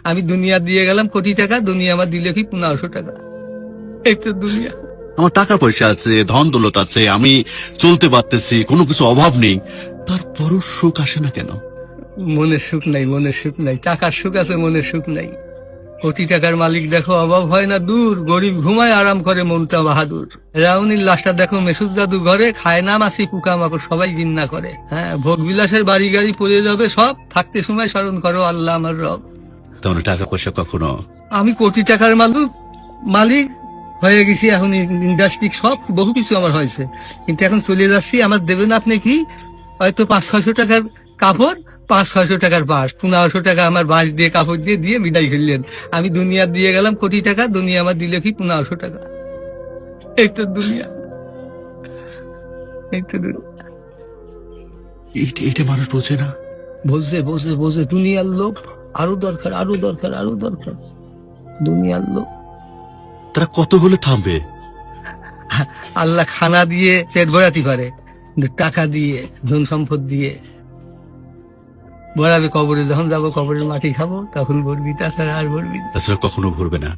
আমি দুনিয়া দিয়ে গেলাম কোটি টাকা, দুনিয়া আমার দিলে কি 1500 টাকা। এই তো দুনিয়া। আমার টাকা পয়সা আছে, ধন দৌলত আছে, আমি চলতে পারতেছি, কোনো কিছু অভাব নেই, তারপরও সুখ আসে না কেন? মনের সুখ নাই, মনের সুখ নাই। টাকার সুখ আছে, মনের সুখ নাই। কোটি টাকার মালিক দেখো অভাব হয় না দূর, গরিব ঘুমায় আরাম করে মনটা বাহাদুর। রাউনির লাশটা দেখো মেসুদ জাদু ঘরে, খায় না মাছি পোকা মাকড় সবাই ঘৃণা করে। হ্যাঁ, ভোগ বিলাসের বাড়ি গাড়ি পড়ে যাবে সব, থাকতে সময় স্মরণ করো আল্লাহ আমার রব। তাহলে টাকা পয়সা কখনো? আমি কোটি টাকার মালিক হয়ে গেছি, এখন ইন্ডাস্ট্রি সব বহু কিছু আমার হয়েছে, কিন্তু এখন চলে যাচ্ছি। আমার দেবেন আপনি কি হয়তো 500-600 টাকার কাপড়, 500-600 টাকার বাঁশ, 1500 টাকা আমার বাঁশ দিয়ে কাপড় দিয়ে দিয়ে বিদায় করলেন। আমি দুনিয়া দিয়ে গেলাম কোটি টাকা, দুনিয়া আমার দিলে কি 1500 টাকা। এই তো দুনিয়া, এই তো দুনিয়া। এটা মানুষ বোঝে না। বোঝে বোঝে বোঝে, দুনিয়ার লোভ আরো দরকার, আরো দরকার, আরো দরকার, দুনিয়ার লোভ। তারা কত হলে থামবে? আল্লাহ খানা দিয়ে পেট ভরাতে পারে, কিন্তু টাকা দিয়ে, ধন সম্পদ দিয়ে ভরাবে কবরে। যখন যাবো কবরের মাটি খাবো তখন ভরবি, তাছাড়া আর ভরবি না। তাছাড়া কখনো ভরবে না।